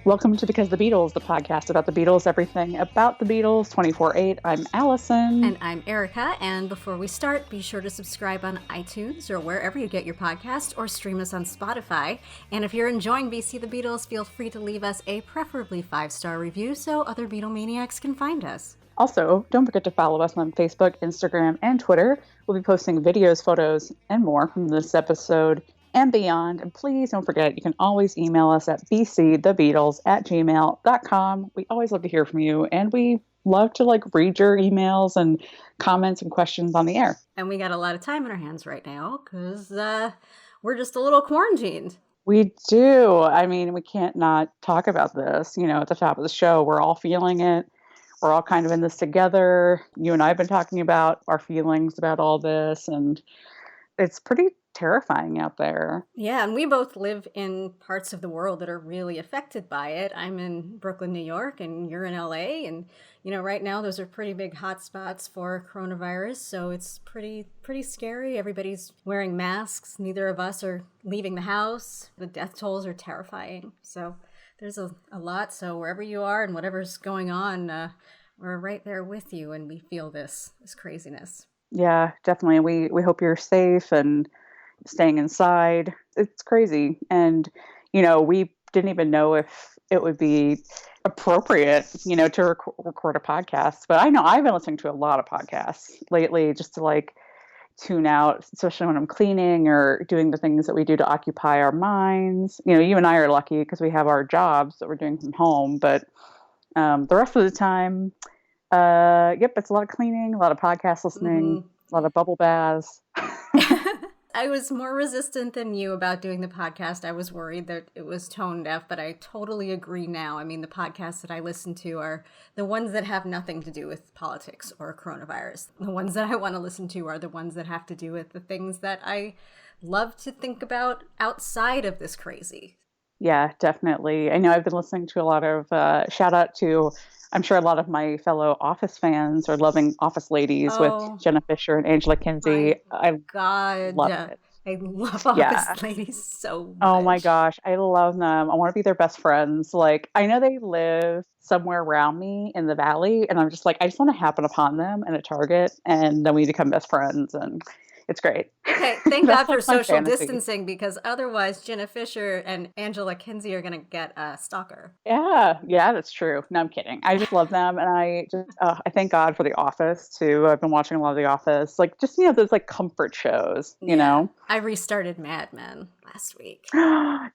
Welcome to Because the Beatles, the podcast about the Beatles, everything about the Beatles, 24/8. I'm Allison. And I'm Erica. And before we start, be sure to subscribe on iTunes or wherever you get your podcast, or stream us on Spotify. And if you're enjoying BC the Beatles, feel free to leave us a preferably 5-star review so other Beatlemaniacs can find us. Also, don't forget to follow us on Facebook, Instagram, and Twitter. We'll be posting videos, photos, and more from this episode and beyond. And please don't forget, you can always email us at bcthebeatles@gmail.com. We always love to hear from you, and we love to read your emails and comments and questions on the air. And we got a lot of time in our hands right now because we're just a little quarantined. We do. I mean, we can't not talk about this. At the top of the show, we're all feeling it. We're all kind of in this together. You and I have been talking about our feelings about all this, and it's pretty terrifying out there. Yeah, and we both live in parts of the world that are really affected by it. I'm in Brooklyn, New York, and you're in LA. And, right now those are pretty big hotspots for coronavirus. So it's pretty scary. Everybody's wearing masks. Neither of us are leaving the house. The death tolls are terrifying. So there's a lot. So wherever you are and whatever's going on, we're right there with you. And we feel this craziness. Yeah, definitely. We hope you're safe and staying inside. It's crazy. And, we didn't even know if it would be appropriate, to record a podcast. But I know I've been listening to a lot of podcasts lately just to tune out, especially when I'm cleaning or doing the things that we do to occupy our minds. You and I are lucky because we have our jobs that we're doing from home. But the rest of the time, it's a lot of cleaning, a lot of podcast listening, a lot of bubble baths. I was more resistant than you about doing the podcast. I was worried that it was tone deaf, but I totally agree now. I mean, the podcasts that I listen to are the ones that have nothing to do with politics or coronavirus. The ones that I want to listen to are the ones that have to do with the things that I love to think about outside of this crazy. Yeah, definitely. I know I've been listening to a lot of shout out to, I'm sure a lot of my fellow Office fans are loving Office Ladies with Jenna Fisher and Angela Kinsey. God, love it. I love Office Ladies so much. Oh my gosh, I love them. I want to be their best friends. I know they live somewhere around me in the valley, and I'm just I just want to happen upon them in a Target, and then we become best friends, and it's great. Okay, thank God for social distancing, because otherwise Jenna Fisher and Angela Kinsey are going to get a stalker. Yeah, that's true. No, I'm kidding. I just love them, and I thank God for The Office too. I've been watching a lot of The Office, those comfort shows. I restarted Mad Men last week.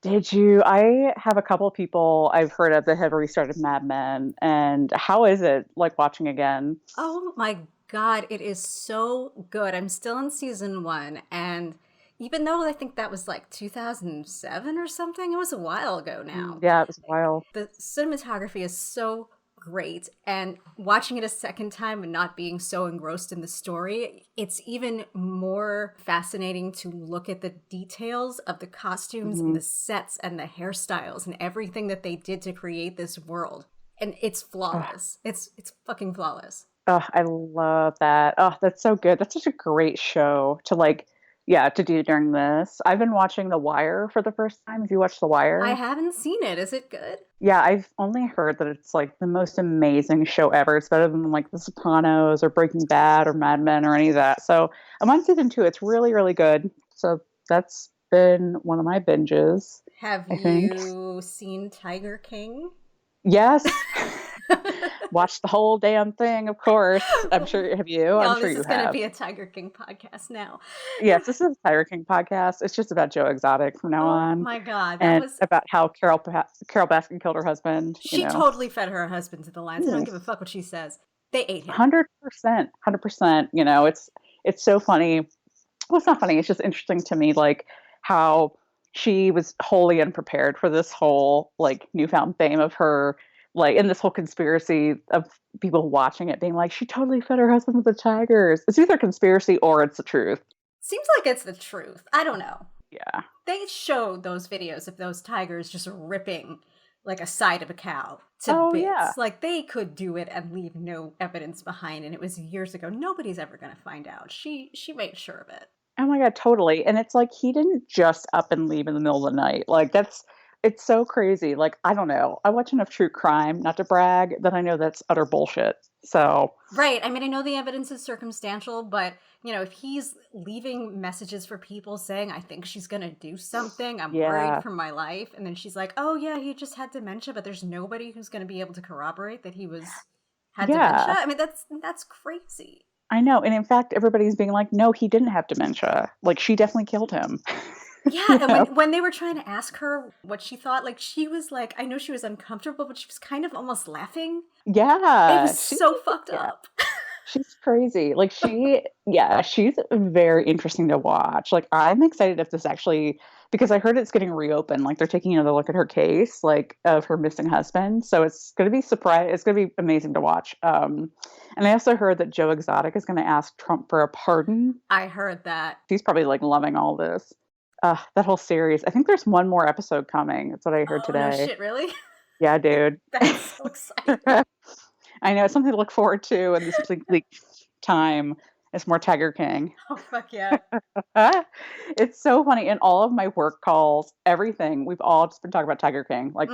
Did you? I have a couple of people I've heard of that have restarted Mad Men, and how is it watching again? Oh my God, it is so good. I'm still in season 1, and even though I think that was 2007 or something, it was a while ago now. Yeah, it was a while. The cinematography is so great, and watching it a second time and not being so engrossed in the story, it's even more fascinating to look at the details of the costumes and the sets and the hairstyles and everything that they did to create this world. And it's flawless. It's fucking flawless. Oh, I love that. Oh, that's so good. That's such a great show to to do during this. I've been watching The Wire for the first time. Have you watched The Wire? I haven't seen it. Is it good? Yeah, I've only heard that it's the most amazing show ever. It's better than The Sopranos or Breaking Bad or Mad Men or any of that. So I'm on season 2. It's really, really good. So that's been one of my binges. Have you seen Tiger King? Yes. Watch the whole damn thing, of course. I'm sure. Have you? No, I'm sure you have. This is going to be a Tiger King podcast now. Yes, this is a Tiger King podcast. It's just about Joe Exotic from now on. Oh my God. About how Carol Baskin killed her husband. She totally fed her husband to the lions. I don't give a fuck what she says. They ate him. 100%. 100%. It's so funny. Well, it's not funny. It's just interesting to me, how she was wholly unprepared for this whole newfound fame of her, in this whole conspiracy of people watching it being she totally fed her husband with the tigers. It's either conspiracy or it's the truth. Seems like it's the truth. I don't know. Yeah. They showed those videos of those tigers just ripping a side of a cow to bits. Yeah. They could do it and leave no evidence behind. And it was years ago. Nobody's ever going to find out. She made sure of it. Oh my God, totally. And it's he didn't just up and leave in the middle of the night. That's It's so crazy. Like, I don't know. I watch enough true crime not to brag that I know that's utter bullshit. So, Right. I mean, I know the evidence is circumstantial, but if he's leaving messages for people saying, I think she's going to do something, I'm worried yeah. for my life. And then she's like, oh, yeah, he just had dementia, but there's nobody who's going to be able to corroborate that had dementia. Yeah. I mean, that's crazy. I know. And in fact, everybody's being like, no, he didn't have dementia. Like, she definitely killed him. Yeah, and when they were trying to ask her what she thought, like she was like, I know she was uncomfortable, but she was kind of almost laughing. It Yeah. was so fucked Yeah. up. She's crazy. Like she's very interesting to watch. Like I'm excited if this actually because I heard it's getting reopened. Like they're taking another look at her case, like of her missing husband. So it's gonna be it's gonna be amazing to watch. And I also heard that Joe Exotic is gonna ask Trump for a pardon. I heard that. He's probably like loving all this. That whole series. I think there's one more episode coming. That's what I heard Oh, no today. shit, really? Yeah, dude. That's so exciting. I know it's something to look forward to in this bleak time. It's more Tiger King. Oh, fuck yeah. It's so funny. In all of my work calls, everything, we've all just been talking about Tiger King. Like,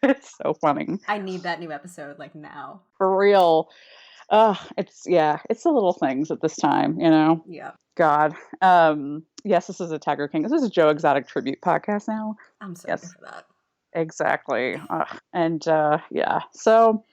it's so funny. I need that new episode, like, now. For real. It's the little things at this time, you know? Yeah. God. Yes, this is a Tiger King. This is a Joe Exotic tribute podcast now. I'm so good for that. Exactly. And yeah. So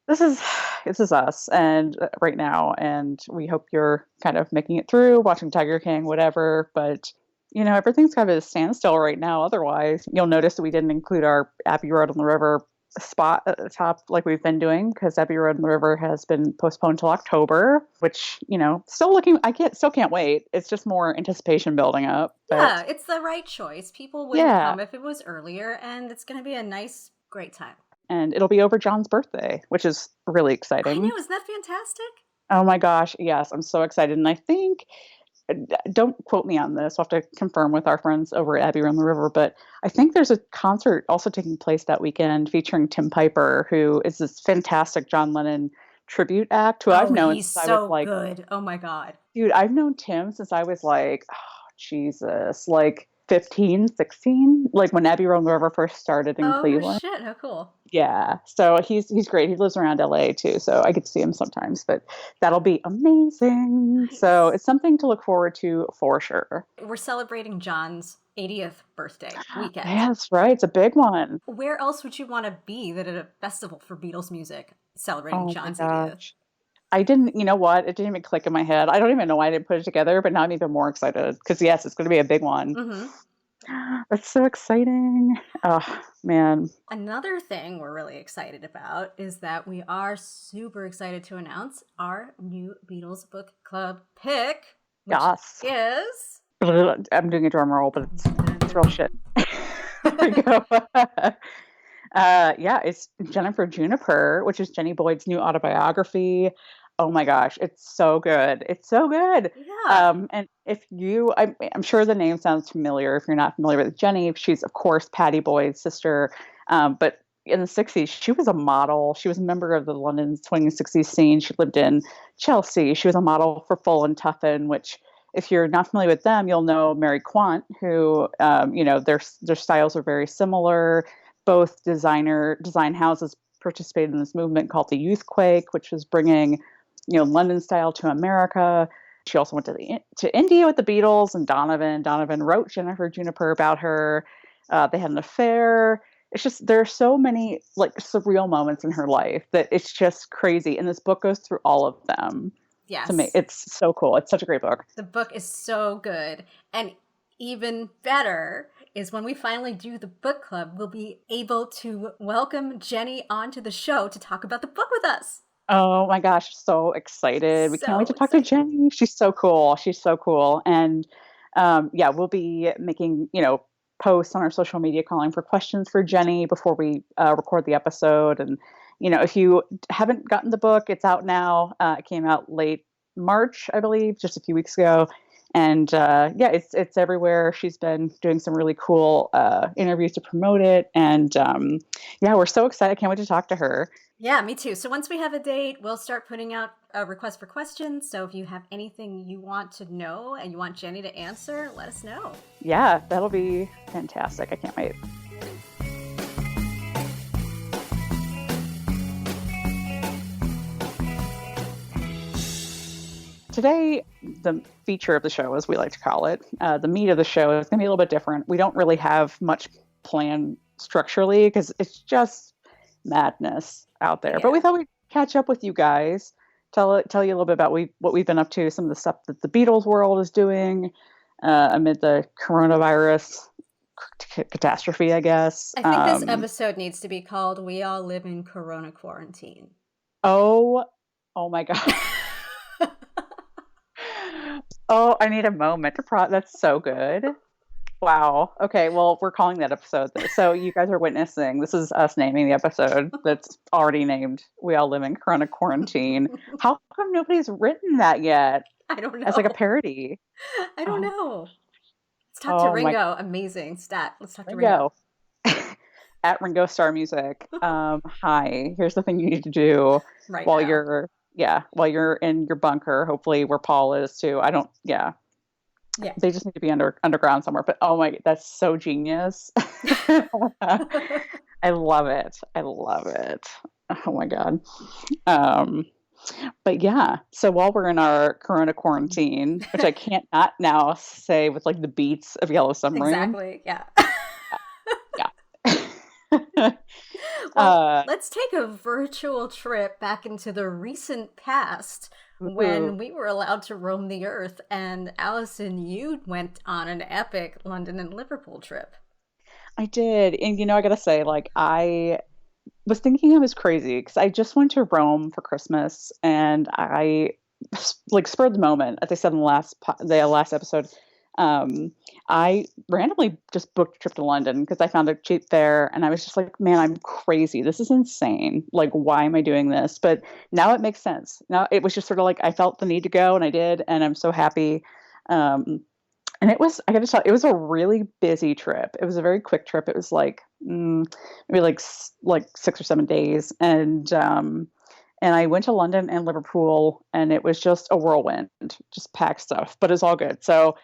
this is us and right now, and we hope you're kind of making it through, watching Tiger King, whatever. But everything's kind of at a standstill right now. Otherwise, you'll notice that we didn't include our Abbey Road on the River spot at the top like we've been doing because Abbey Road on the River has been postponed till October, which still can't wait. It's just more anticipation building up. Yeah, it's the right choice. People wouldn't come if it was earlier, and it's going to be a nice, great time. And it'll be over John's birthday, which is really exciting. I know, isn't that fantastic? Oh my gosh, yes, I'm so excited. And I think, don't quote me on this, I'll have to confirm with our friends over at Abbey Road on the River, but I think there's a concert also taking place that weekend featuring Tim Piper, who is this fantastic John Lennon tribute act who I've known he's since so I was like, good. Oh my God. Dude, I've known Tim since I was like, oh, Jesus, like 15, 16, like when Abbey Road on the River first started in Cleveland. Oh shit, how cool. Yeah, so he's great. He lives around LA too, so I get to see him sometimes, but that'll be amazing. Nice. So it's something to look forward to for sure. We're celebrating John's 80th birthday weekend. Yeah, that's right. It's a big one. Where else would you want to be than at a festival for Beatles music celebrating John's 80th? I didn't, you know what? It didn't even click in my head. I don't even know why I didn't put it together, but now I'm even more excited because yes, it's going to be a big one. Mm-hmm. That's so exciting. Oh, man. Another thing we're really excited about is that we are super excited to announce our new Beatles book club pick. Which is... I'm doing a drum roll, but it's real shit. There we go. It's Jennifer Juniper, which is Jenny Boyd's new autobiography. Oh my gosh, it's so good. It's so good. Yeah. And if I'm sure the name sounds familiar if you're not familiar with Jenny. She's, of course, Pattie Boyd's sister. But in the 60s, she was a model. She was a member of the London swinging 60s scene. She lived in Chelsea. She was a model for Full and Tuffin, which if you're not familiar with them, you'll know Mary Quant, who, their styles are very similar. Both design houses participated in this movement called the Youthquake, which was bringing, London style to America. She also went to India with the Beatles and Donovan. Donovan wrote Jennifer Juniper about her. They had an affair. It's just, there are so many like surreal moments in her life that it's just crazy. And this book goes through all of them. Yes. To me, it's so cool. It's such a great book. The book is so good. And even better is when we finally do the book club, we'll be able to welcome Jenny onto the show to talk about the book with us. Oh my gosh, so excited. We can't wait to talk to Jenny. She's so cool. And we'll be making, posts on our social media calling for questions for Jenny before we record the episode. And, if you haven't gotten the book, it's out now. It came out late March, I believe, just a few weeks ago. And yeah, it's everywhere. She's been doing some really cool interviews to promote it, and yeah, we're so excited. I can't wait to talk to her. Yeah, me too. So once we have a date, we'll start putting out a request for questions. So if you have anything you want to know and you want Jenny to answer, let us know. Yeah, that'll be fantastic. I can't wait. Today, the feature of the show, as we like to call it, the meat of the show is going to be a little bit different. We don't really have much planned structurally because it's just madness out there. But we Yeah. thought we'd catch up with you guys, tell you a little bit about what we've been up to, some of the stuff that the Beatles world is doing amid the coronavirus catastrophe, I guess. I think this episode needs to be called "We All Live in Corona Quarantine." Oh, oh my God. Oh, I need a moment to That's so good. Wow. Okay, well, we're calling that episode. So you guys are witnessing. This is us naming the episode that's already named "We All Live in Corona Quarantine." How come nobody's written that yet? I don't know. As like a parody. I don't know. Let's talk to Oh my Ringo. Amazing stat. Let's talk to Ringo. Ringo. At Ringo Starr Music. Hi. Here's the thing you need to do Right while now. while you're in your bunker, hopefully where Paul is too. Yeah. They just need to be underground somewhere. But oh my, that's so genius. I love it. I love it. Oh my God. But yeah, so while we're in our Corona quarantine, which I can't not now say with like the beats of Yellow Submarine. Exactly. Yeah. Yeah. Well, let's take a virtual trip back into the recent past when we were allowed to roam the earth. And Allison, you went on an epic London and Liverpool trip. I did. And I gotta say, like, I was thinking I was crazy because I just went to Rome for Christmas, and I like spurred the moment, as I said in the last episode. I randomly just booked a trip to London because I found it cheap there, and I was just like, man, I'm crazy. This is insane. Like, why am I doing this? But now it makes sense. Now it was just sort of like I felt the need to go, and I did, and I'm so happy. And I got to tell, it was a really busy trip. It was a very quick trip. It was like maybe like 6 or 7 days, and I went to London and Liverpool, and it was just a whirlwind, just packed stuff. But it's all good. So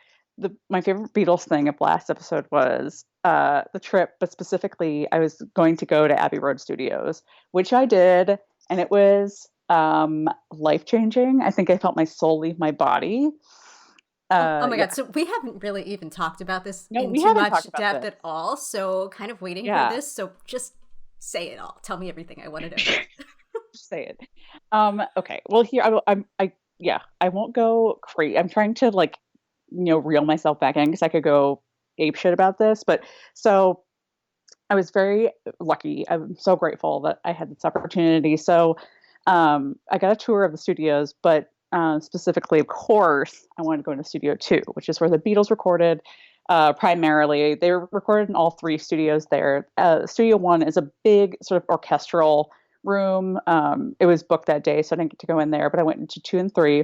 my favorite Beatles thing of last episode was the trip, but specifically, I was going to go to Abbey Road Studios, which I did, and it was life changing. I think I felt my soul leave my body. Oh my Yeah. God. So we haven't really even talked about this No, in we too haven't much talked about depth this. at all. So kind of waiting Yeah. for this. So just say it all. Tell me everything I want to know. Just say it. Okay. Well, here I won't go crazy. I'm trying to reel myself back in because I could go ape shit about this. But so I was very lucky. I'm so grateful that I had this opportunity. So I got a tour of the studios, but specifically, of course, I wanted to go into Studio 2, which is where the Beatles recorded primarily. They were recorded in all three studios there. Studio 1 is a big sort of orchestral room. It was booked that day, so I didn't get to go in there, but I went into 2 and 3.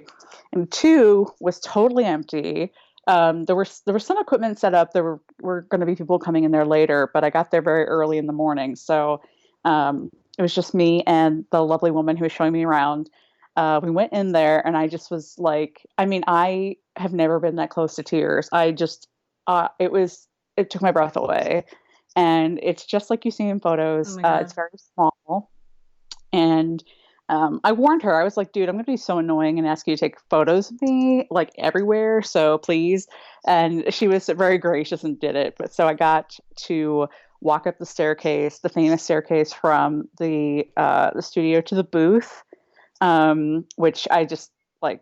And 2 was totally empty. There was some equipment set up. There were going to be people coming in there later, but I got there very early in the morning. So it was just me and the lovely woman who was showing me around. We went in there, and I just was like, I mean, I have never been that close to tears. I just, it took my breath away. And it's just like you see in photos. Oh my God. It's very small. And I warned her. I was like, dude, I'm going to be so annoying and ask you to take photos of me, like everywhere. So please. And she was very gracious and did it. But so I got to walk up the staircase, the famous staircase from the studio to the booth. Which I just like,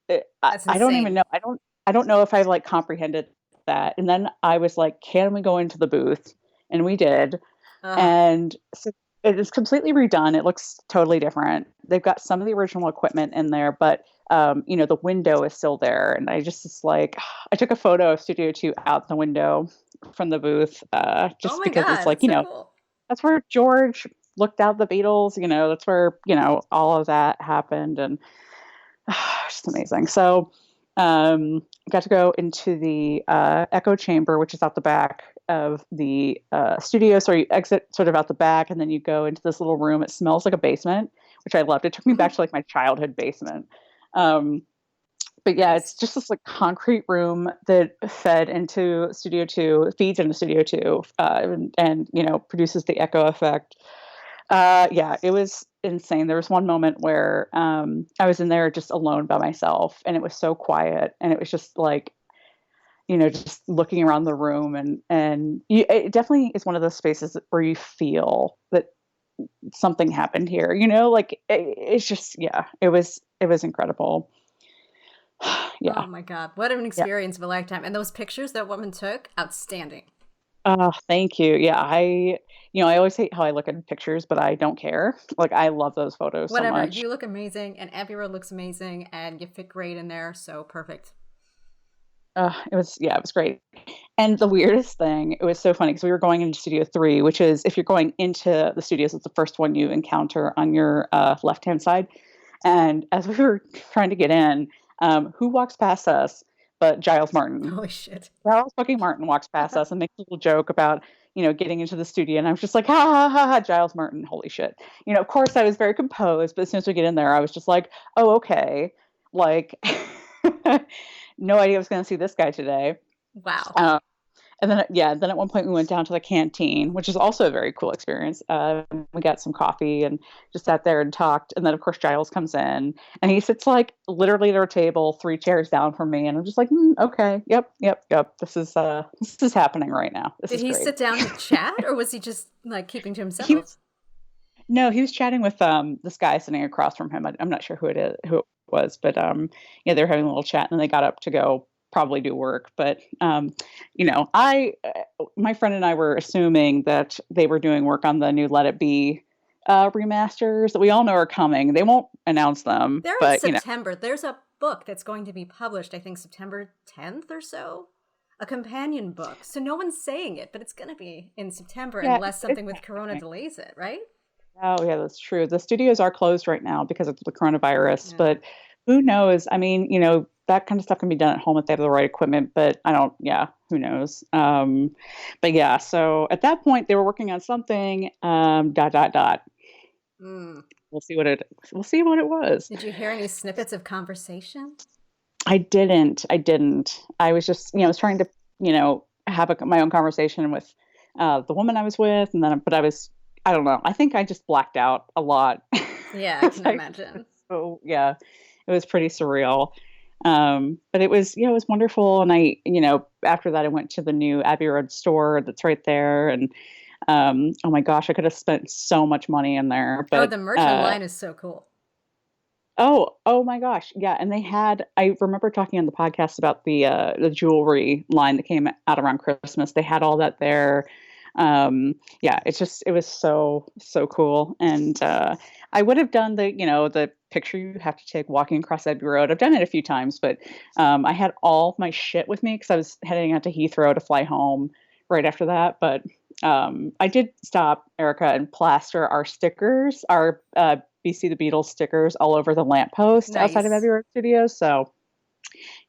I don't even know. I don't know if I like comprehended that. And then I was like, can we go into the booth? And we did. And so it is completely redone. It looks totally different. They've got some of the original equipment in there, but the window is still there. And I just like, I took a photo of Studio 2 out the window from the booth, just because God, it's like, so cool. That's where George looked out the Beatles, that's where, all of that happened. And it's just amazing. So Got to go into the echo chamber, which is out the back of the studio. So you exit sort of out the back, and then you go into this little room. It smells like a basement, which I loved. It took me back to like my childhood basement. Um, but yeah, Nice. it's just this like concrete room that fed into Studio Two, feeds into Studio Two, and produces the echo effect. Yeah, it was insane. There was one moment where I was in there just alone by myself, and it was so quiet, and it was just like, just looking around the room, it definitely is one of those spaces where you feel that something happened here. Like it's just, yeah, it was incredible. Yeah, Oh my God. What an yeah. experience of a lifetime. And those pictures that woman took, outstanding. Thank you. Yeah, I always hate how I look at pictures, but I don't care. Like I love those photos so Whatever. much. You look amazing, and Abbey Road looks amazing, and you fit great in there. So perfect. It was great. And the weirdest thing, it was so funny because we were going into Studio 3, which is if you're going into the studios, it's the first one you encounter on your left-hand side. And as we were trying to get in, who walks past us but Giles Martin? Holy shit. Giles fucking Martin walks past us and makes a little joke about, getting into the studio. And I was just like, ha ha ha ha, Giles Martin, holy shit. Of course I was very composed, but as soon as we get in there, I was just like, oh, okay. Like, no idea I was going to see this guy today. Wow. Uh, and then, yeah, then at one point we went down to the canteen, which is also a very cool experience. We got some coffee and just sat there and talked. And then, of course, Giles comes in and he sits like literally at our table, 3 chairs down from me. And I'm just like, okay, yep, yep, yep. This is happening right now. This Did is he great. sit down to chat, or was he just like keeping to He himself? was No, he was chatting with this guy sitting across from him. I'm not sure who it was, but yeah, they were having a little chat, and then they got up to go probably do work. But I my friend and I were assuming that they were doing work on the new Let It Be remasters that we all know are coming. They won't announce them, They're in but September. There's a book that's going to be published, I think September 10th or so. A companion book. So no one's saying it, but it's going to be in September yeah, unless it's something with Corona happening. delays it, right? Oh, yeah, that's true. The studios are closed right now because of the coronavirus, Yeah. but who knows? I mean, that kind of stuff can be done at home if they have the right equipment, but yeah, who knows? But yeah, so at that point they were working on something, dot, dot, dot. Mm. We'll see what it was. Did you hear any snippets of conversation? I didn't. I was just, I was trying to, have my own conversation with the woman I was with, but I don't know. I think I just blacked out a lot. Yeah, I It's can like, imagine. so yeah, it was pretty surreal. But it was wonderful. And after that, I went to the new Abbey Road store that's right there. And oh my gosh, I could have spent so much money in there. Oh, But the merch online is so cool. oh my gosh, yeah. And I remember talking on the podcast about the jewelry line that came out around Christmas. They had all that there. Yeah, it was so cool. And I would have done the picture you have to take walking across Abbey Road. I've done it a few times, but I had all my shit with me because I was heading out to Heathrow to fly home right after that. But I did stop, Erica, and plaster our stickers, our BC the Beatles stickers all over the lamppost outside of Nice. Abbey Road Studios. So,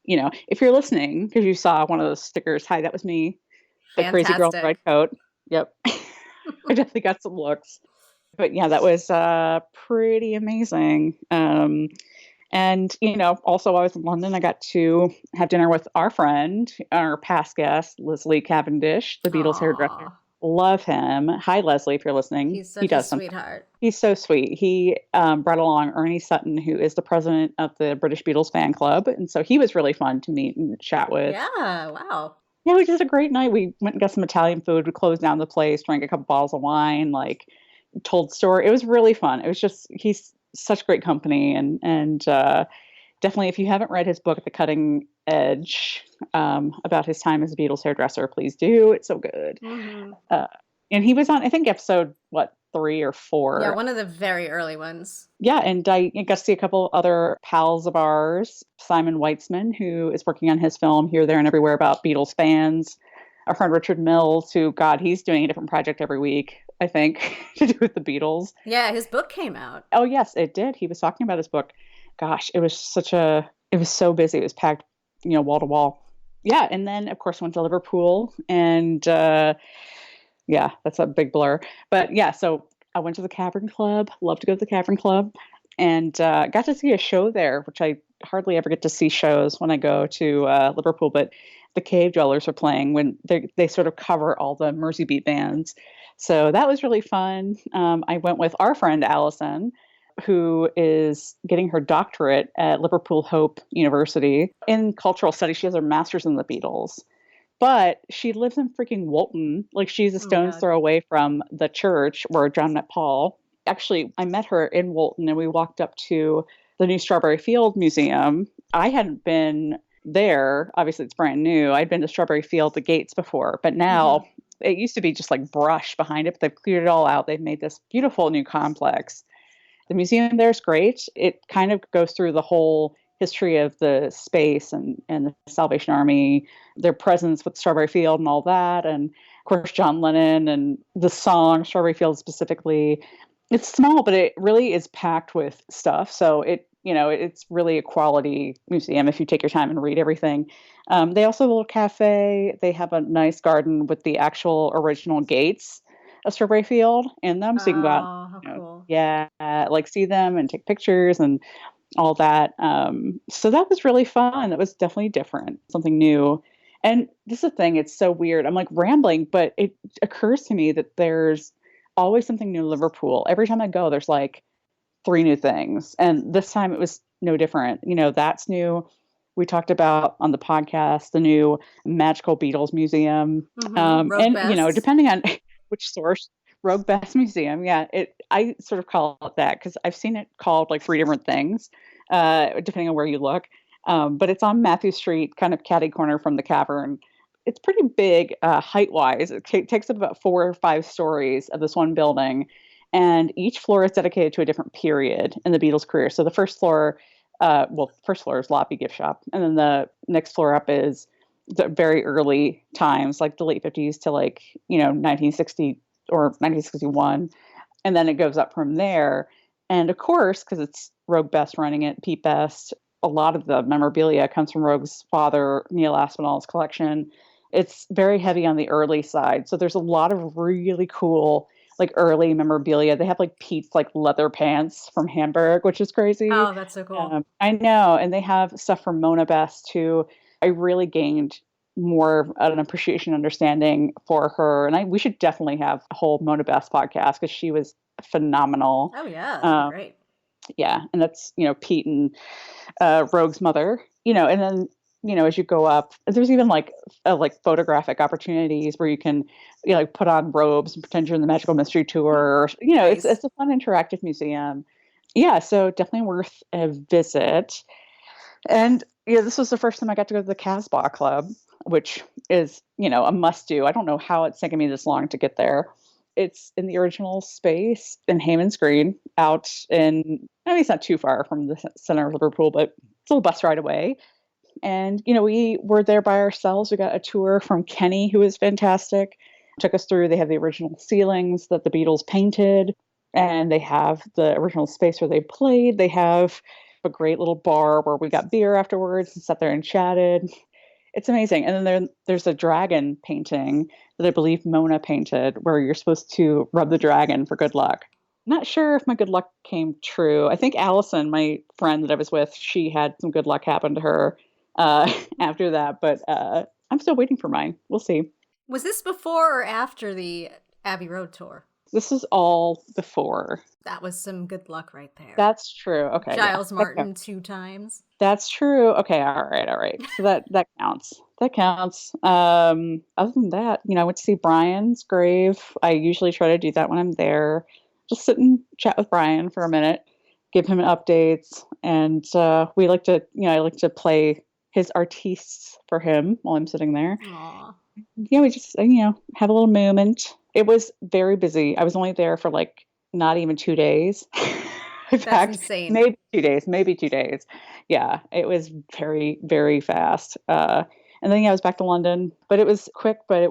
if you're listening, because you saw one of those stickers, hi, that was me, the crazy girl in the red Fantastic. coat. Yep. I definitely got some looks. But yeah, that was pretty amazing. And also while I was in London, I got to have dinner with our friend, our past guest, Leslie Cavendish, the Beatles hairdresser. Aw, Love him. Hi, Leslie, if you're listening. he's He such a does sometimes. sweetheart. He's so sweet. He brought along Ernie Sutton, who is the president of the British Beatles fan club. And so he was really fun to meet and chat with. Yeah, wow. Yeah, we just had a great night. We went and got some Italian food. We closed down the place, drank a couple bottles of wine, like told story. It was really fun. It was just he's such great company, and definitely if you haven't read his book, The Cutting Edge, about his time as a Beatles hairdresser, please do. It's so good. Hmm. Uh, and he was on, I think, episode 3 or 4. Yeah, one of the very early ones. Yeah, and I got to see a couple other pals of ours, Simon Weitzman, who is working on his film Here, There, and Everywhere about Beatles fans. Our friend Richard Mills, who, God, he's doing a different project every week, I think, to do with the Beatles. Yeah, his book came out. Oh, yes, it did. He was talking about his book. Gosh, it was so busy. It was packed wall to wall. Yeah. And then, of course, went to Liverpool and, yeah, that's a big blur. But yeah, so I went to the Cavern Club, love to go to the Cavern Club, and got to see a show there, which I hardly ever get to see shows when I go to Liverpool. But the Cave Dwellers are playing when they sort of cover all the Mersey Beat bands. So that was really fun. I went with our friend Allison, who is getting her doctorate at Liverpool Hope University in cultural studies. She has her master's in the Beatles, but she lives in freaking Walton. Like she's a Oh my stone's God. throw away from the church where John met Paul. Actually, I met her in Walton and we walked up to the new Strawberry Field Museum. I hadn't been there. Obviously, it's brand new. I'd been to Strawberry Field, the gates before, but Hmm. now it used to be just like brush behind it, but they've cleared it all out. They've made this beautiful new complex. The museum there is great. It kind of goes through the whole history of the space and the Salvation Army, their presence with Strawberry Field and all that. And of course, John Lennon and the song Strawberry Field specifically. It's small, but it really is packed with stuff. So it's really a quality museum if you take your time and read everything. They also have a little cafe. They have a nice garden with the actual original gates of Strawberry Field in them. So you can go out, Oh, how cool. yeah, like see them and take pictures and all that. So that was really fun. That was definitely different, something new. And this is the thing, it's so weird. I'm like rambling, but it occurs to me that there's always something new in Liverpool. Every time I go, there's like three new things. And this time it was no different. That's new. We talked about on the podcast the new Magical Beatles Museum. Rogue And, Bests. depending on which source, Rogue Best Museum. Yeah, I sort of call it that because I've seen it called like three different things, depending on where you look. But it's on Matthew Street, kind of catty corner from the cavern. It's pretty big height wise. It takes up about 4 or 5 stories of this one building, and each floor is dedicated to a different period in the Beatles' career. So the first floor, first floor is Loppy Gift Shop, and then the next floor up is the very early times, like the late 50s to 1960 or 1961, and then it goes up from there. And of course, because it's Rogue Best running it, Pete Best, a lot of the memorabilia comes from Rogue's father, Neil Aspinall's collection. It's very heavy on the early side. So there's a lot of really cool, like early memorabilia. They have like Pete's like leather pants from Hamburg, which is crazy. Oh, that's so cool. I know. And they have stuff from Mona Best too. I really gained more of an appreciation, understanding for her. And we should definitely have a whole Mona Best podcast because she was phenomenal. Oh yeah, that'd be Um, great. yeah, and that's Pete and Rogue's mother. And then as you go up, there's even like photographic opportunities where you can like put on robes and pretend you're in the Magical Mystery Tour. Or, Nice. it's a fun interactive museum. Yeah, so definitely worth a visit. And this was the first time I got to go to the Casbah Club, which is a must do. I don't know how it's taken me this long to get there. It's in the original space in Hayman's Green, out in, I mean, it's not too far from the center of Liverpool, but it's a little bus ride away. And, we were there by ourselves. We got a tour from Kenny, who was fantastic. Took us through, they have the original ceilings that the Beatles painted, and they have the original space where they played. They have a great little bar where we got beer afterwards and sat there and chatted. It's amazing. And then there's a dragon painting that I believe Mona painted where you're supposed to rub the dragon for good luck. Not sure if my good luck came true. I think Allison, my friend that I was with, she had some good luck happen to her after that, but I'm still waiting for mine. We'll see. Was this before or after the Abbey Road tour? This is all before. That was some good luck right there. That's true. Okay, yeah. Giles Martin 2 times. That's true. Okay, all right, all right. So that counts. That counts. Other than that, I went to see Brian's grave. I usually try to do that when I'm there. Just sit and chat with Brian for a minute, give him updates, and we like to, I like to play his artistes for him while I'm sitting there. Aw. Yeah, we just, have a little moment. It was very busy. I was only there for like not even 2 days. In That's fact, insane. maybe 2 days. Yeah, it was very, very fast. And then, I was back to London, but it was quick, but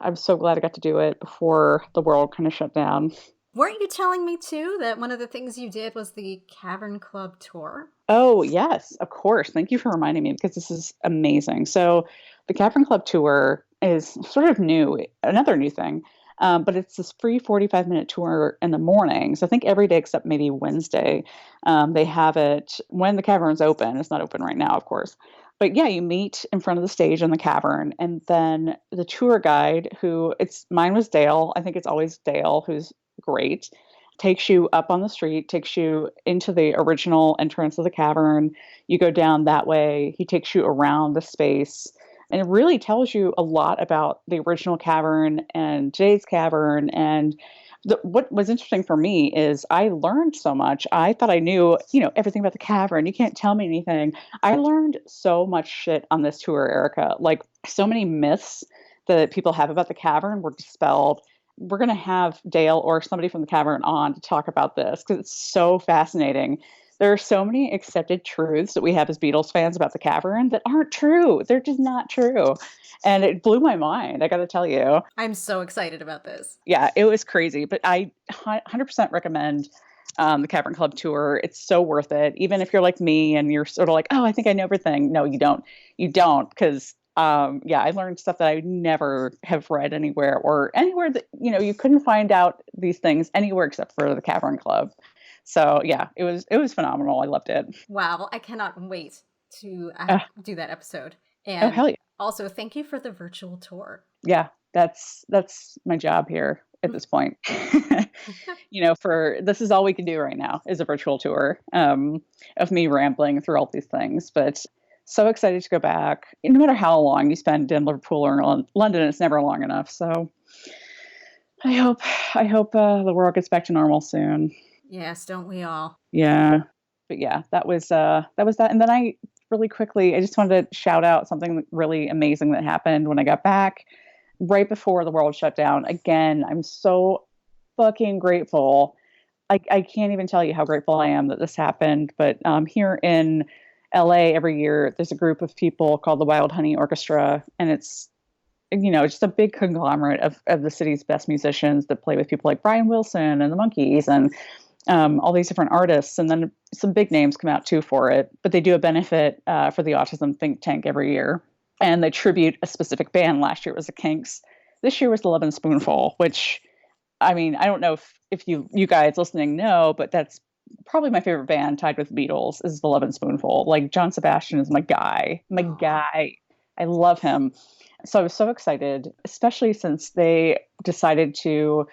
I'm so glad I got to do it before the world kind of shut down. Weren't you telling me too that one of the things you did was the Cavern Club tour? Oh, yes, of course. Thank you for reminding me because this is amazing. So, the Cavern Club tour is sort of new, another new thing, but it's this free 45-minute tour in the morning. So, I think every day except maybe Wednesday, they have it when the cavern's open. It's not open right now, of course. But yeah, you meet in front of the stage in the cavern, and then the tour guide, who it's mine was Dale. I think it's always Dale, who's great, takes you up on the street, takes you into the original entrance of the cavern. You go down that way. He takes you around the space. And it really tells you a lot about the original cavern and today's cavern. And what was interesting for me is I learned so much. I thought I knew, everything about the cavern. You can't tell me anything. I learned so much shit on this tour, Erica. Like so many myths that people have about the cavern were dispelled. We're going to have Dale or somebody from the cavern on to talk about this because it's so fascinating. There are so many accepted truths that we have as Beatles fans about the cavern that aren't true. They're just not true. And it blew my mind, I got to tell you. I'm so excited about this. Yeah, it was crazy. But I 100% recommend the Cavern Club tour. It's so worth it. Even if you're like me and you're sort of like, oh, I think I know everything. No, you don't. You don't, because I learned stuff that I would never have read anywhere or anywhere that, you couldn't find out these things anywhere except for the Cavern Club. So yeah, it was phenomenal. I loved it. Wow. I cannot wait to do that episode. Oh, And hell yeah. also thank you for the virtual tour. Yeah, that's my job here at this point. This is all we can do right now is a virtual tour of me rambling through all these things. But so excited to go back. No matter how long you spend in Liverpool or in London, it's never long enough. So I hope the world gets back to normal soon. Yes, don't we all? Yeah. But yeah, that was that. And then I just wanted to shout out something really amazing that happened when I got back right before the world shut down. Again, I'm so fucking grateful. I can't even tell you how grateful I am that this happened. But here in LA every year, there's a group of people called the Wild Honey Orchestra, and it's just a big conglomerate of the city's best musicians that play with people like Brian Wilson and the Monkees and all these different artists. And then some big names come out too for it. But they do a benefit for the Autism Think Tank every year, and they tribute a specific band. Last year it was the Kinks. This year was the Lovin' Spoonful, which, I mean, I don't know if you guys listening know, but that's probably my favorite band tied with Beatles is the Lovin' Spoonful. Like John Sebastian is my guy. I love him. So I was so excited, especially since they decided to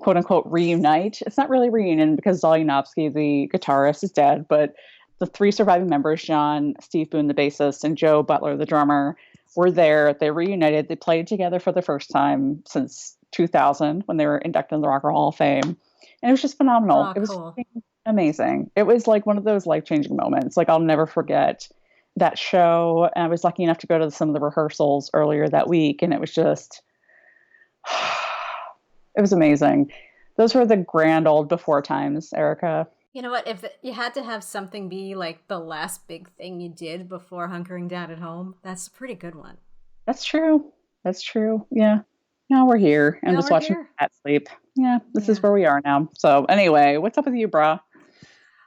quote unquote reunite. It's not really a reunion because Zolyanovsky, the guitarist, is dead, but the three surviving members, John, Steve Boone, the bassist, and Joe Butler, the drummer, were there. They reunited. They played together for the first time since 2000 when they were inducted in the Rock and Roll Hall of Fame. And it was just phenomenal. Oh, it was cool. Amazing. It was like one of those life-changing moments. Like I'll never forget that show. And I was lucky enough to go to some of the rehearsals earlier that week. And it was just, it was amazing. Those were the grand old before times, Erica. You know what? If you had to have something be like the last big thing you did before hunkering down at home, that's a pretty good one. That's true. Yeah. Now we're here and Now just we're watching here. Cat sleep. Yeah, this is where we are now. So anyway, what's up with you, brah?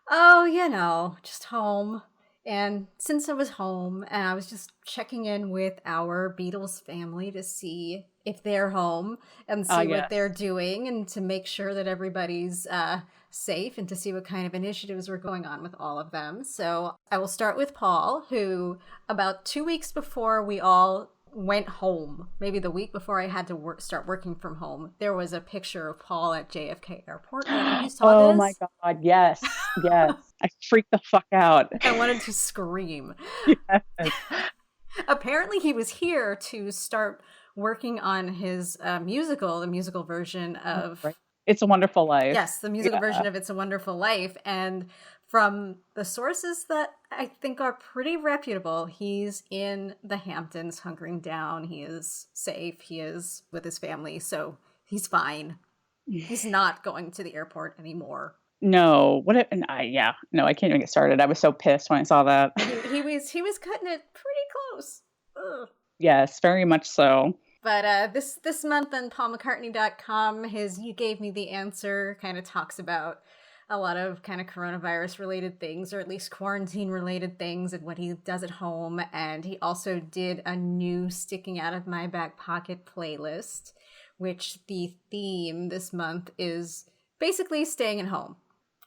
Oh, just home. And since I was home, and I was just checking in with our Beatles family to see if they're home and see what they're doing and to make sure that everybody's safe and to see what kind of initiatives were going on with all of them. So I will start with Paul, who about 2 weeks before we all went home, maybe the week before I had to start working from home, there was a picture of Paul at JFK Airport. You saw this? Oh my God, yes. I freaked the fuck out. I wanted to scream. Yes. Apparently he was here to start working on his the musical version of It's a Wonderful Life. Yes, the musical version of It's a Wonderful Life. And from the sources that I think are pretty reputable, he's in the Hamptons hunkering down. He is safe. He is with his family. So he's fine. He's not going to the airport anymore. No, I can't even get started. I was so pissed when I saw that. He was cutting it pretty close. Ugh. Yes, very much so. But this month on paulmccartney.com, his You Gave Me the Answer kind of talks about a lot of kind of coronavirus related things, or at least quarantine related things, and what he does at home. And he also did a new Sticking Out of My Back Pocket playlist, which the theme this month is basically staying at home.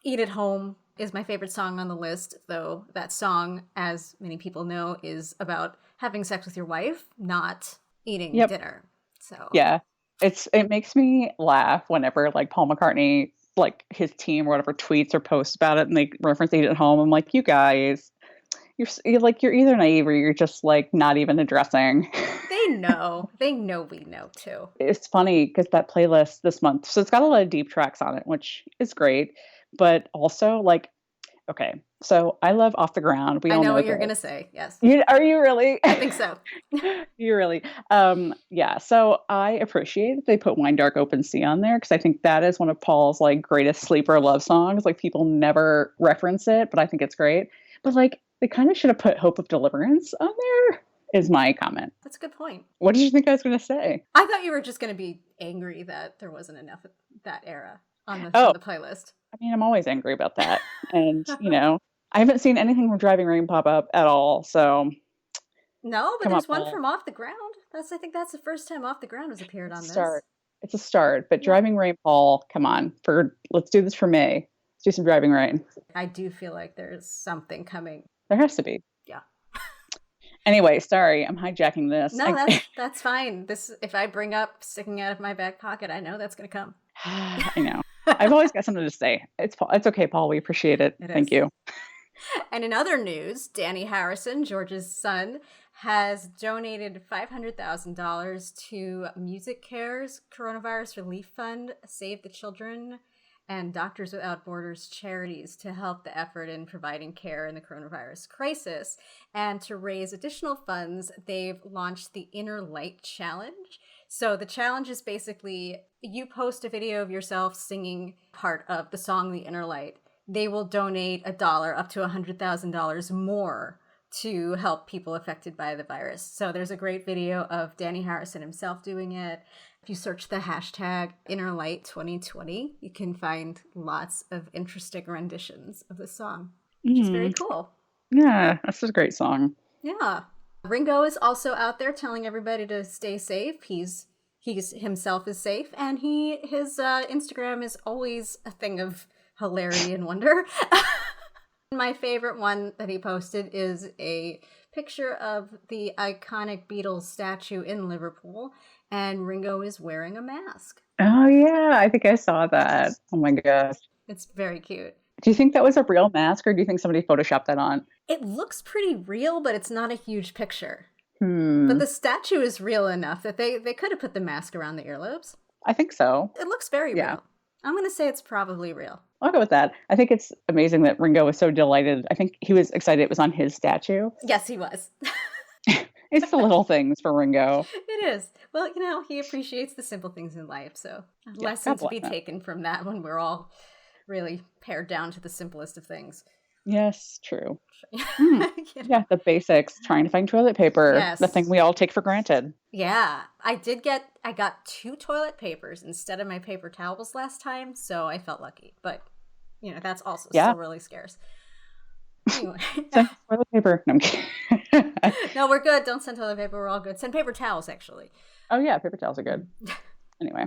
Eat at Home is my favorite song on the list, though that song, as many people know, is about having sex with your wife, not eating dinner. So yeah, it makes me laugh whenever like Paul McCartney, like his team or whatever, tweets or posts about it and they reference Eat at Home. I'm like, you guys, you're either naive or you're just like not even addressing. They know we know too. It's funny because that playlist this month, so it's got a lot of deep tracks on it, which is great, but also like, okay, so I love Off the Ground. We I all know know what you're this. gonna say. Yes. Are you really? I think so. You really? Yeah. So I appreciate that they put Wine Dark Open Sea on there because I think that is one of Paul's like greatest sleeper love songs. Like people never reference it, but I think it's great. But like they kind of should have put Hope of Deliverance on there. Is my comment. That's a good point. What did you think I was going to say? I thought you were just going to be angry that there wasn't enough of that era on the playlist. I mean, I'm always angry about that. And, I haven't seen anything from Driving Rain pop up at all. So. No, but there's one from Off the Ground. I think that's the first time Off the Ground has appeared on this. It's a start. But Driving Rain, Paul, come on. Let's do this for May. Let's do some Driving Rain. I do feel like there's something coming. There has to be. Yeah. Anyway, sorry, I'm hijacking this. No, that's fine. If I bring up Sticking Out of My Back Pocket, I know that's going to come. I know. I've always got something to say. It's okay, Paul. We appreciate it. Thank you. And in other news, Danny Harrison, George's son, has donated $500,000 to Music Care's Coronavirus Relief Fund, Save the Children, and Doctors Without Borders charities to help the effort in providing care in the coronavirus crisis. And to raise additional funds, they've launched the Inner Light Challenge. So the challenge is basically you post a video of yourself singing part of the song The Inner Light. They will donate $1 up to $100,000 more to help people affected by the virus. So there's a great video of Danny Harrison himself doing it. If you search the hashtag InnerLight2020, you can find lots of interesting renditions of the song, which is very cool. Yeah, that's a great song. Yeah. Ringo is also out there telling everybody to stay safe. He's himself is safe, and his Instagram is always a thing of hilarity and wonder. My favorite one that he posted is a picture of the iconic Beatles statue in Liverpool, and Ringo is wearing a mask. Oh, yeah. I think I saw that. Oh, my gosh. It's very cute. Do you think that was a real mask, or do you think somebody photoshopped that on? It looks pretty real, but it's not a huge picture. Hmm. But the statue is real enough that they could have put the mask around the earlobes. I think so. It looks very real. I'm going to say it's probably real. I'll go with that. I think it's amazing that Ringo was so delighted. I think he was excited it was on his statue. Yes, he was. It's the little things for Ringo. It is. Well, he appreciates the simple things in life. So a lesson to be taken from that when we're all really pared down to the simplest of things. Yes, true. Yeah, the basics, trying to find toilet paper, the thing we all take for granted. Yeah, I got 2 toilet papers instead of my paper towels last time, so I felt lucky. But, that's also still really scarce. Anyway. Send toilet paper. No, I'm kidding. No, we're good. Don't send toilet paper. We're all good. Send paper towels, actually. Oh, yeah, paper towels are good. Anyway.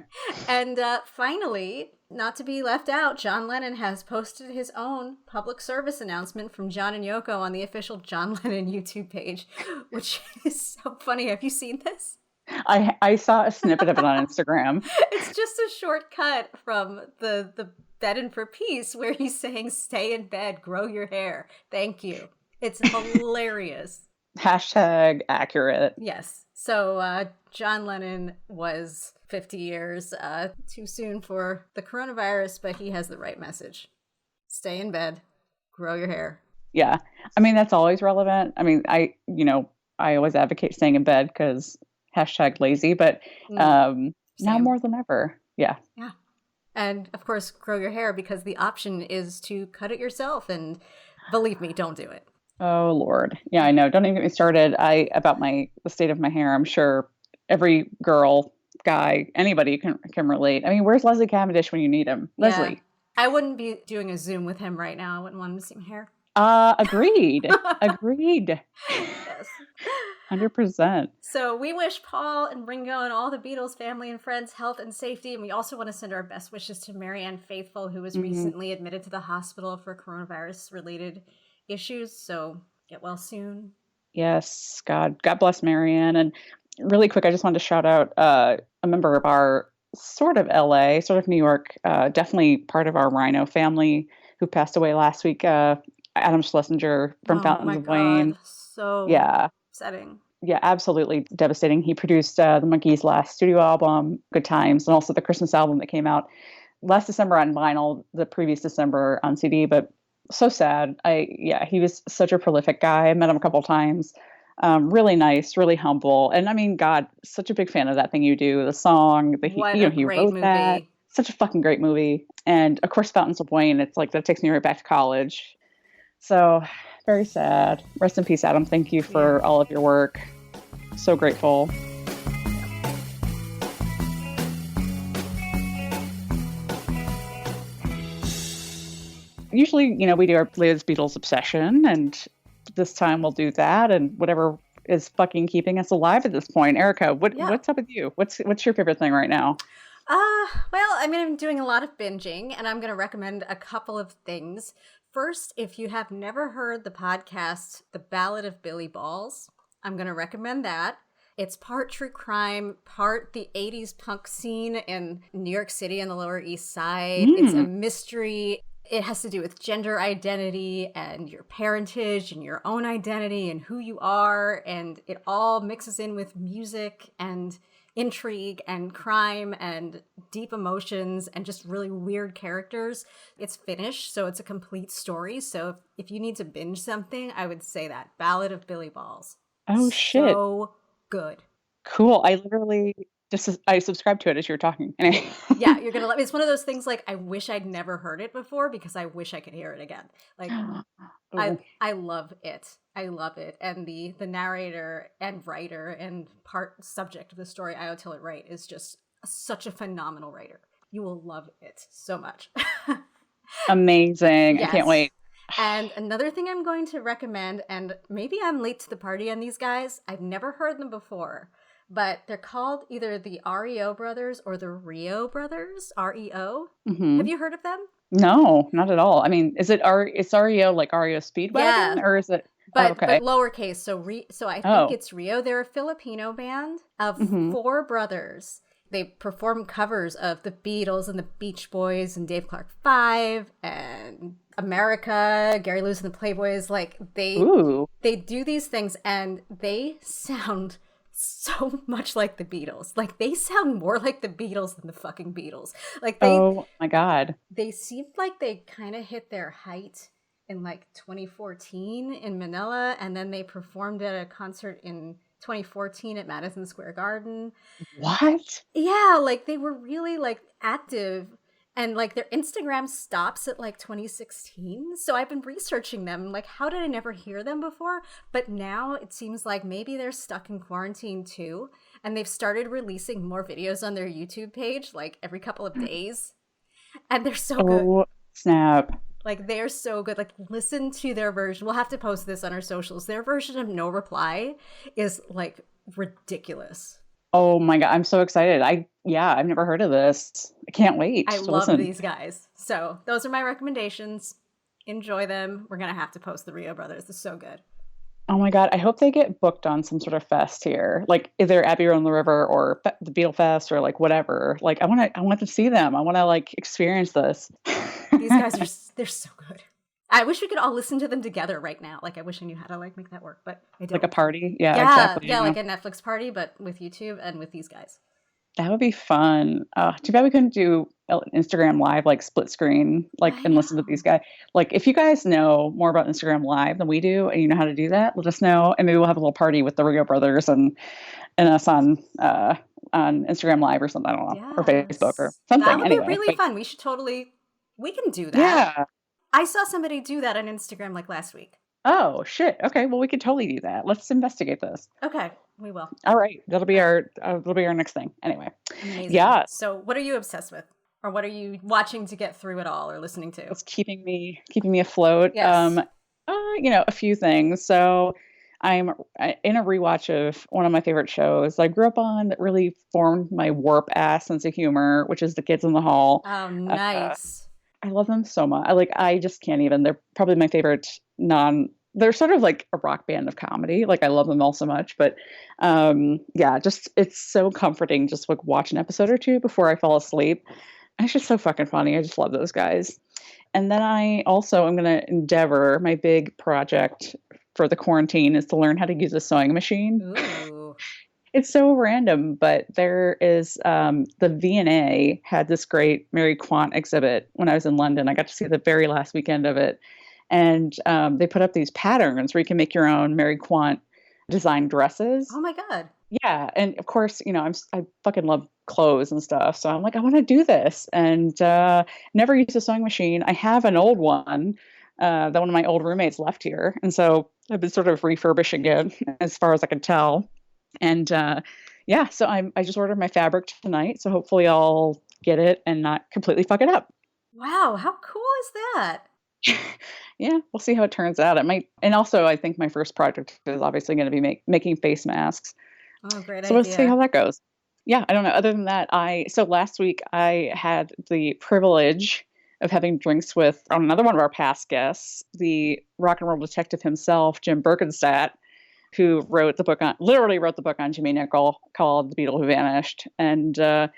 And finally, not to be left out, John Lennon has posted his own public service announcement from John and Yoko on the official John Lennon YouTube page, which is so funny. Have you seen this? I saw a snippet of it on Instagram. It's just a shortcut from the Bedding for Peace where he's saying, "Stay in bed, grow your hair. Thank you." It's hilarious. Hashtag accurate. Yes. So John Lennon was 50 years too soon for the coronavirus, but he has the right message. Stay in bed, grow your hair. Yeah. I mean, that's always relevant. I mean, I always advocate staying in bed because hashtag lazy, but now more than ever. Yeah. Yeah. And of course, grow your hair because the option is to cut it yourself. And believe me, don't do it. Oh, Lord. Yeah, I know. Don't even get me started. About the state of my hair, I'm sure every girl, guy, anybody can relate. I mean, where's Leslie Cavendish when you need him? Yeah. Leslie. I wouldn't be doing a Zoom with him right now. I wouldn't want him to see my hair. Agreed. Agreed. Yes. 100%. So we wish Paul and Ringo and all the Beatles family and friends health and safety. And we also want to send our best wishes to Marianne Faithfull, who was recently admitted to the hospital for coronavirus related issues. So get well soon. Yes, God bless Marianne. And really quick, I just wanted to shout out a member of our sort of LA, sort of New York, definitely part of our Rhino family who passed away last week. Adam Schlesinger from Oh Fountains my of Wayne. God. So Yeah. upsetting. Yeah, absolutely devastating. He produced the Monkees' last studio album, Good Times, and also the Christmas album that came out last December on vinyl, the previous December on CD. But so sad. He was such a prolific guy. I met him a couple times. Really nice, really humble, and I mean, God, such a big fan of that thing you do. The song that What a he great wrote that. movie. Such a fucking great movie, and of course, Fountains of Wayne. It's like that takes me right back to college. So very sad. Rest in peace, Adam. Thank you for all of your work. So grateful. Usually, we do our latest Beatles obsession, and this time we'll do that and whatever is fucking keeping us alive at this point. Erica, what's up with you? What's your favorite thing right now? Well, I mean, I'm doing a lot of binging, and I'm going to recommend a couple of things. First, if you have never heard the podcast, The Ballad of Billy Balls, I'm going to recommend that. It's part true crime, part the 80s punk scene in New York City and the Lower East Side. It's a mystery. It has to do with gender identity and your parentage and your own identity and who you are. And it all mixes in with music and intrigue and crime and deep emotions and just really weird characters. It's Finnish, so it's a complete story. So if you need to binge something, I would say that Ballad of Billy Balls. Oh shit. So good. Cool. I literally I subscribed to it as you were talking. Anyway. Yeah, you're gonna love it. It's one of those things like I wish I'd never heard it before because I wish I could hear it again. Like I love it. I love it. And the narrator and writer and part subject of the story, Io Tillett-Wright, is just such a phenomenal writer. You will love it so much. Amazing. Yes. I can't wait. And another thing I'm going to recommend, and maybe I'm late to the party on these guys, I've never heard them before, but they're called either the REO Brothers or the Rio Brothers, REO. Have you heard of them? No, not at all. I mean, it's REO like REO Speedwagon, or is it? But lowercase. So I think it's Rio. They're a Filipino band of 4 brothers. They perform covers of the Beatles and the Beach Boys and Dave Clark 5 and America, Gary Lewis and the Playboys. Like they do these things and they sound so much like the Beatles. Like they sound more like the Beatles than the fucking Beatles. Like oh my God. They seemed like they kind of hit their height in like 2014 in Manila, and then they performed at a concert in 2014 at Madison Square Garden. What? Yeah, like they were really like active, and like their Instagram stops at like 2016. So I've been researching them. Like, how did I never hear them before? But now it seems like maybe they're stuck in quarantine too, and they've started releasing more videos on their YouTube page like every couple of days, and they're so good. Oh snap! Like, they're so good. Like, listen to their version. We'll have to post this on our socials. Their version of No Reply is, like, ridiculous. Oh, my God. I'm so excited. I've never heard of this. I can't wait I to love listen. These guys. So, those are my recommendations. Enjoy them. We're going to have to post the Rio Brothers. They're so good. Oh, my God. I hope they get booked on some sort of fest here. Like, either Abbey Road on the River or the Beatle Fest or, like, whatever. Like, I want to see them. I want to, like, experience this. These guys they're so good. I wish we could all listen to them together right now. Like, I wish I knew how to, like, make that work, but I don't. Like a party? Yeah, exactly. Yeah, like a Netflix party, but with YouTube and with these guys. That would be fun. Too bad we couldn't do Instagram Live, like split screen, like, and listen to these guys. Like, if you guys know more about Instagram Live than we do, and you know how to do that, let us know, and maybe we'll have a little party with the Rio Brothers and us on Instagram Live or something. I don't know, or Facebook or something. That would anyway, be really fun. We can do that. Yeah. I saw somebody do that on Instagram like last week. Oh shit. Okay. Well, we could totally do that. Let's investigate this. Okay. We will. All right. That'll be our next thing. Anyway. Amazing. Yeah. So what are you obsessed with? Or what are you watching to get through it all or listening to? It's keeping me afloat. Yes. A few things. So I'm in a rewatch of one of my favorite shows that I grew up on that really formed my warp ass sense of humor, which is The Kids in the Hall. Oh, nice. I love them so much. I just can't even. They're probably my favorite they're sort of like a rock band of comedy. Like I love them all so much, but yeah, just it's so comforting just like watch an episode or two before I fall asleep. And it's just so fucking funny. I just love those guys. And then I also am going to endeavor my big project for the quarantine is to learn how to use a sewing machine. Ooh. It's so random, but there is the V&A had this great Mary Quant exhibit when I was in London. I got to see the very last weekend of it. And they put up these patterns where you can make your own Mary Quant design dresses. Oh my God. Yeah. And of course, I fucking love clothes and stuff. So I'm like, I want to do this. And never used a sewing machine. I have an old one that one of my old roommates left here. And so I've been sort of refurbishing it as far as I can tell. And yeah, so I just ordered my fabric tonight. So hopefully I'll get it and not completely fuck it up. Wow. How cool is that? Yeah, we'll see how it turns out. It might, and also I think my first project is obviously going to be making face masks. Oh, great So idea. let's see how that goes. Yeah, I don't know. Other than that, so last week I had the privilege of having drinks with another one of our past guests, the rock and roll detective himself, Jim Berkenstadt, who literally wrote the book on Jimmy Nicol called The Beatle Who Vanished. And I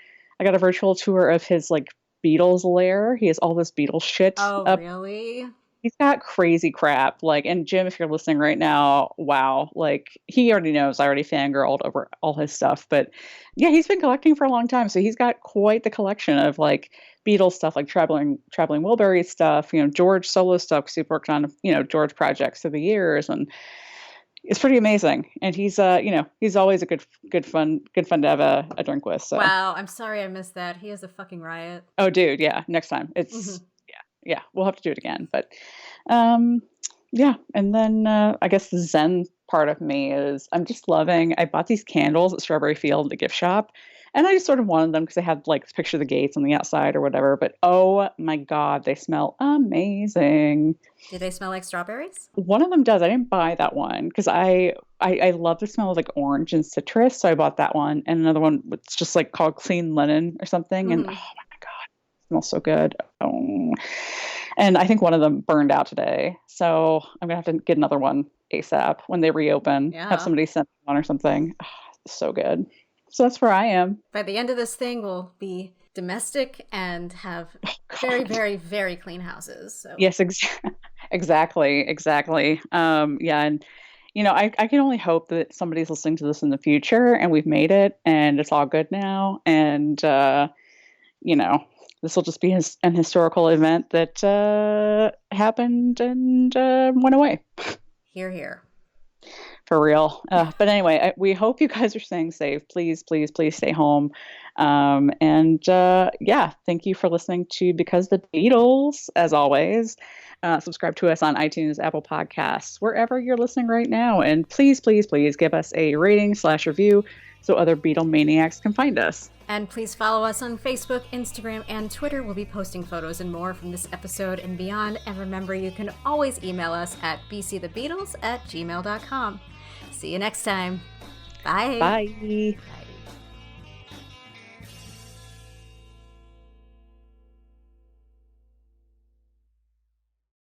got a virtual tour of his like Beatles lair. He has all this Beatles shit. Oh, up. really? He's got crazy crap. Like, and Jim, if you're listening right now, wow. Like, he already knows I already fangirled over all his stuff. But yeah, he's been collecting for a long time. So he's got quite the collection of like Beatles stuff, like Traveling Wilbury stuff, George solo stuff, because he's worked on, George projects through the years. And it's pretty amazing. And he's he's always a good fun to have a drink with. So wow, I'm sorry I missed that. He is a fucking riot. Oh dude, yeah. Next time. It's yeah, we'll have to do it again. But yeah. And then I guess the Zen part of me is I bought these candles at Strawberry Field at the gift shop. And I just sort of wanted them because they had like this picture of the gates on the outside or whatever. But oh my God, they smell amazing. Do they smell like strawberries? One of them does. I didn't buy that one because I love the smell of like orange and citrus. So I bought that one. And another one it's just like called Clean Linen or something. And oh my God, it smells so good. Oh. And I think one of them burned out today. So I'm going to have to get another one ASAP when they reopen. Yeah. Have somebody send one or something. Oh, so good. So that's where I am. By the end of this thing, we'll be domestic and have very, very, very clean houses. So. Yes, exactly. Yeah, and I can only hope that somebody's listening to this in the future, and we've made it, and it's all good now, and this will just be an historical event that happened and went away. Hear, hear. For real. But anyway, we hope you guys are staying safe. Please, please, please stay home. And yeah, thank you for listening to Because the Beatles, as always. Subscribe to us on iTunes, Apple Podcasts, wherever you're listening right now. And please, please, please give us a rating/review so other Beatle maniacs can find us. And please follow us on Facebook, Instagram, and Twitter. We'll be posting photos and more from this episode and beyond. And remember, you can always email us at bcthebeatles@gmail.com. See you next time. Bye. Bye.